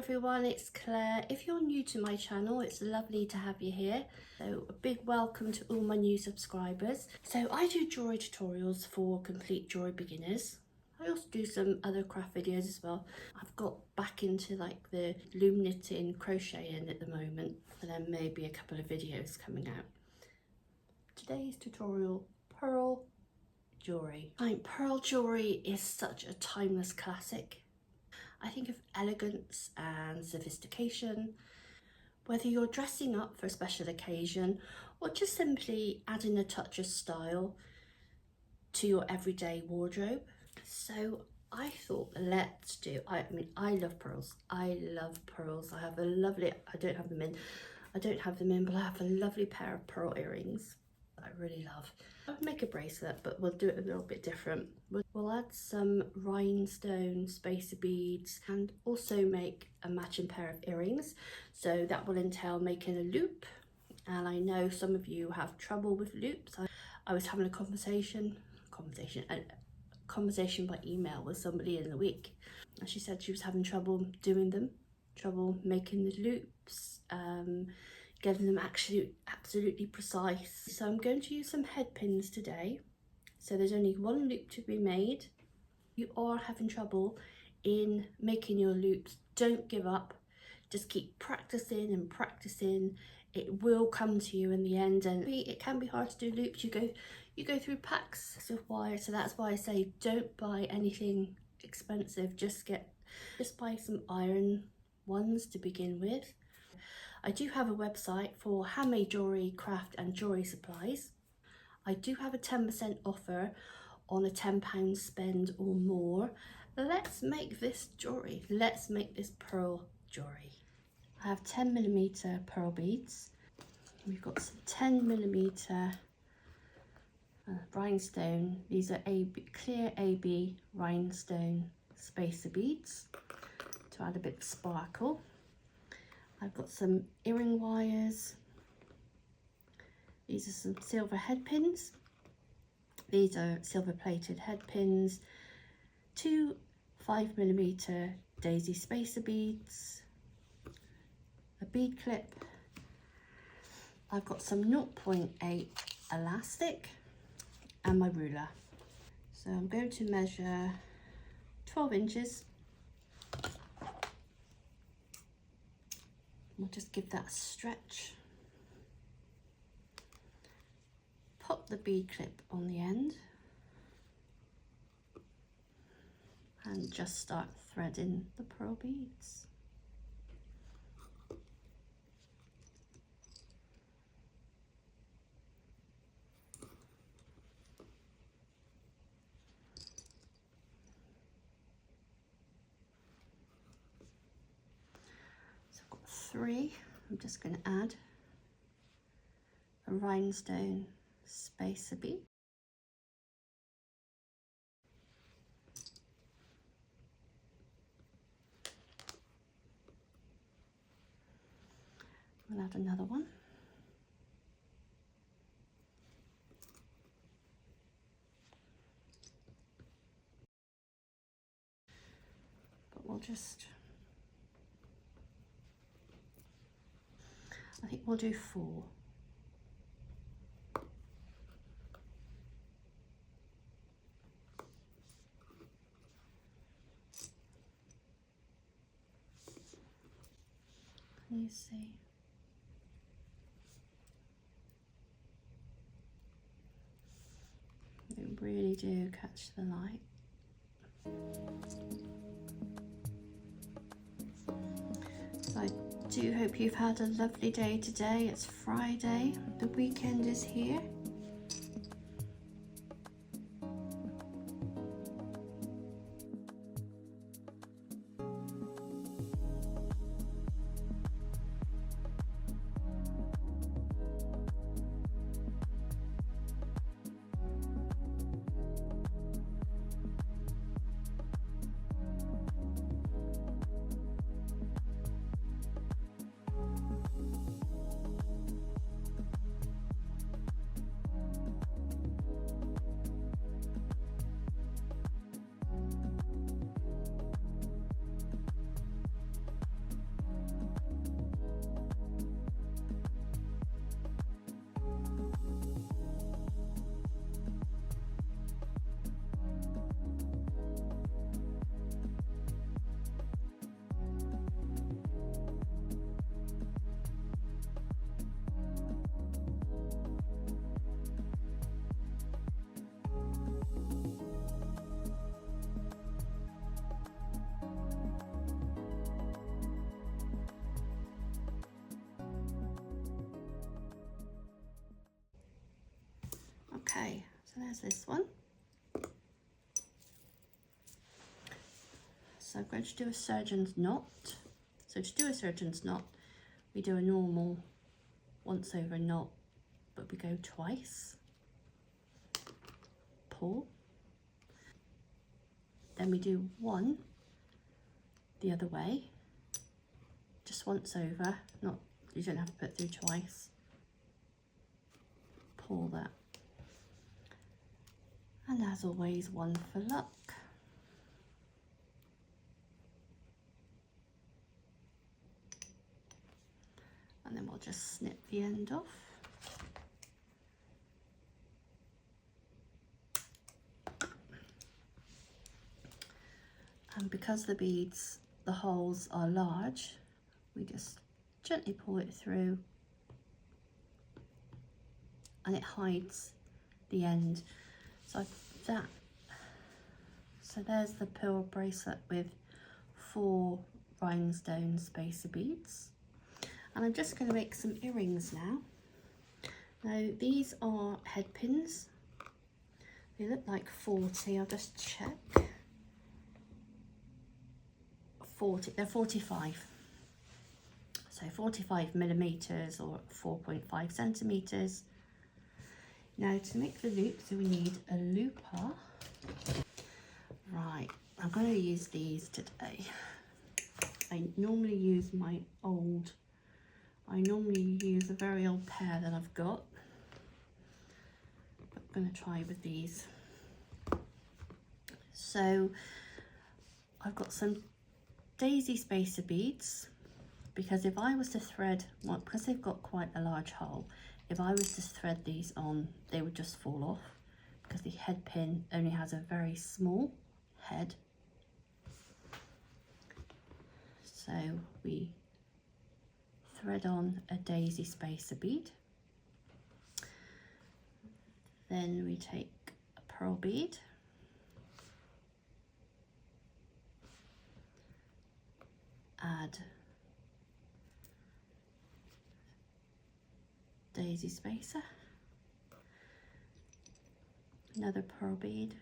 everyone, it's Claire. If you're new to my channel, it's lovely to have you here. So a big welcome to all my new subscribers. So I do jewellery tutorials for complete jewellery beginners. I also do some other craft videos as well. I've got back into like the loom knitting, crocheting at the moment, and then maybe a couple of videos coming out. Today's tutorial, pearl jewellery. Pearl jewellery is such a timeless classic. I think of elegance and sophistication, whether you're dressing up for a special occasion or just simply adding a touch of style to your everyday wardrobe. So I thought, let's do, I love pearls. I love pearls. I have a lovely, I don't have them in, but I have a lovely pair of pearl earrings I really love. I would make a bracelet, but we'll do it a little bit different. We'll add some rhinestone spacer beads and also make a matching pair of earrings. So that will entail making a loop. And I know some of you have trouble with loops. I was having a conversation by email with somebody in the week, and she said she was having trouble doing them, trouble making the loops, getting them absolutely precise. So I'm going to use some head pins today. So there's only one loop to be made. If you are having trouble in making your loops, don't give up. Just keep practicing and practicing. It will come to you in the end, and it can be hard to do loops. You go through packs of wire, so that's why I say don't buy anything expensive. Just buy some iron ones to begin with. I do have a website for handmade jewellery, craft and jewellery supplies. I do have a 10% offer on a £10 spend or more. Let's make this jewellery. Let's make this pearl jewellery. I have 10mm pearl beads. We've got some 10mm rhinestone. These are clear AB rhinestone spacer beads to add a bit of sparkle. I've got some earring wires. These are some silver head pins. These are silver plated head pins. 2 5mm daisy spacer beads. A bead clip. I've got some 0.8 elastic and my ruler. So I'm going to measure 12 inches. We'll just give that a stretch. Pop the bead clip on the end and just start threading the pearl beads. Three. I'm just going to add a rhinestone spacer bead. We'll add another one. But we'll just, I think we'll do 4. Can you see? They really do catch the light. So I do hope you've had a lovely day today. It's Friday, the weekend is here. Okay, so there's this one. So I'm going to do a surgeon's knot. So to do a surgeon's knot, we do a normal once over knot, but we go twice. Pull. Then we do one the other way, just once over, not, you don't have to put through twice. Pull that. And as always, one for luck. And then we'll just snip the end off. And because the beads, the holes are large, we just gently pull it through and it hides the end. So that, so there's the pearl bracelet with 4 rhinestone spacer beads. And I'm just going to make some earrings now. Now these are head pins. They look like 40, I'll just check. 40, they're 45. So 45 millimeters or 4.5 centimeters. Now to make the loop, so we need a looper. Right, I'm going to use these today. I normally use my old, I normally use a very old pair that I've got. But I'm going to try with these. So I've got some daisy spacer beads, because if I was to thread, well, because they've got quite a large hole, if I was to thread these on, they would just fall off because the head pin only has a very small head. So we thread on a daisy spacer bead. Then we take a pearl bead. Add daisy spacer, another pearl bead,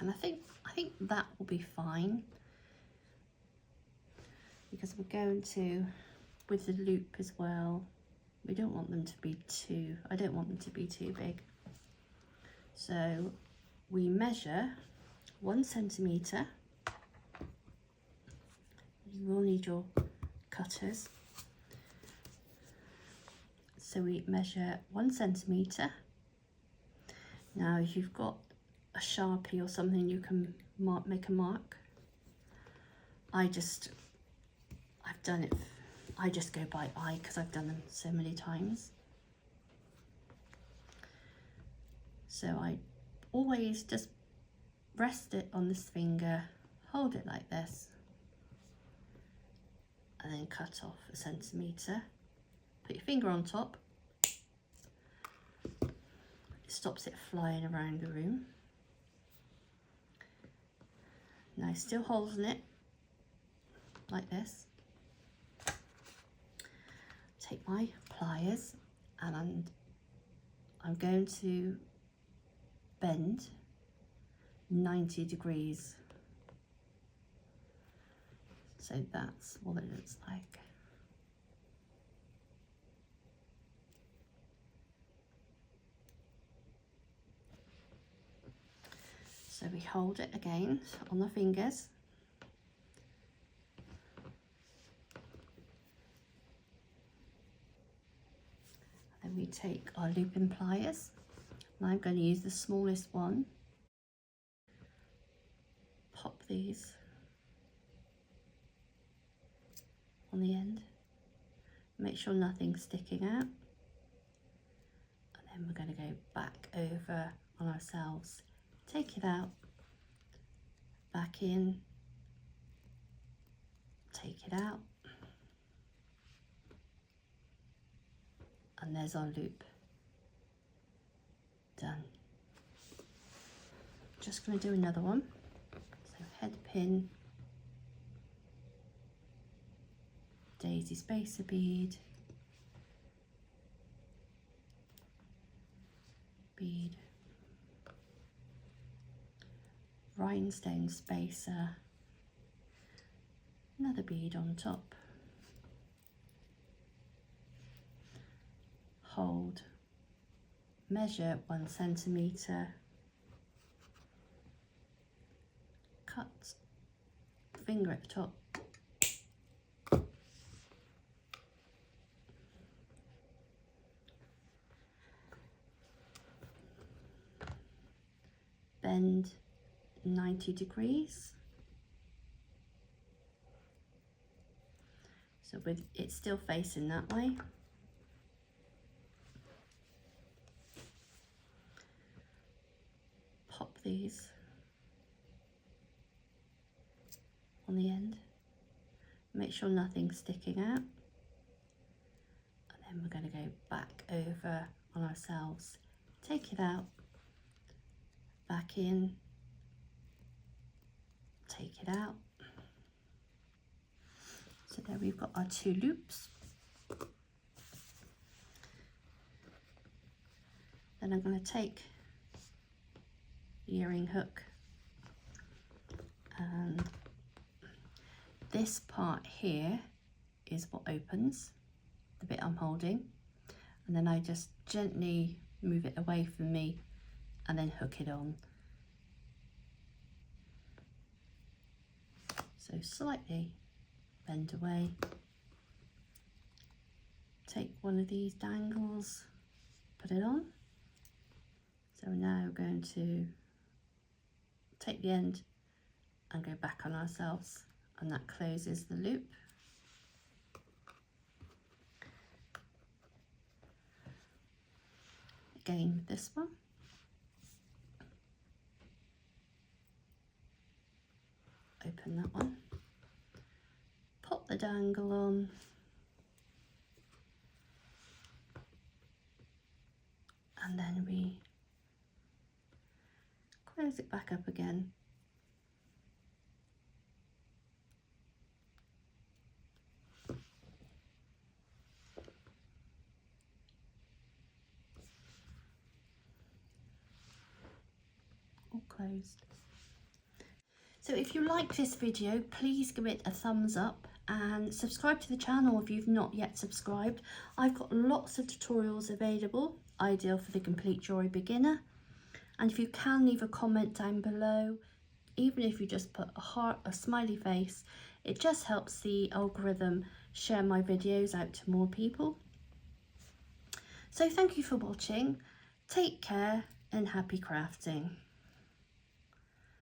and I think that will be fine, because we're going to, with the loop as well, we don't want them to be too, I don't want them to be too big. So we measure 1 centimetre. You will need your cutters. So we measure 1 centimetre. Now if you've got a Sharpie or something, you can make a mark. I've done it, I just go by eye because I've done them so many times. So I always just rest it on this finger, hold it like this, and then cut off 1 centimetre. Put your finger on top. It stops it flying around the room. Now still holding it like this. Take my pliers and I'm going to bend 90 degrees. So that's what it looks like. So we hold it again on the fingers. Then we take our looping pliers. And I'm going to use the smallest one. Pop these on the end. Make sure nothing's sticking out. And then we're going to go back over on ourselves. Take it out, back in, take it out, and there's our loop. Done. Just going to do another one. So head pin, daisy spacer bead, bead, rhinestone spacer, another bead on top, hold, measure 1 centimetre, cut, finger at the top, bend 90 degrees, so with it's still facing that way. Pop these on the end, make sure nothing's sticking out, and then we're going to go back over on ourselves, take it out, back in, take it out. So there we've got our 2 loops. Then I'm going to take the earring hook, and this part here is what opens, the bit I'm holding, and then I just gently move it away from me and then hook it on. So slightly bend away, take one of these dangles, put it on. So now we're going to take the end and go back on ourselves, and that closes the loop. Again with this one. Open that one, pop the dangle on, and then we close it back up again. All closed. So if you like this video, please give it a thumbs up and subscribe to the channel if you've not yet subscribed. I've got lots of tutorials available, ideal for the complete jewellery beginner. And if you can, leave a comment down below, even if you just put a heart, a smiley face, it just helps the algorithm share my videos out to more people. So thank you for watching, take care and happy crafting.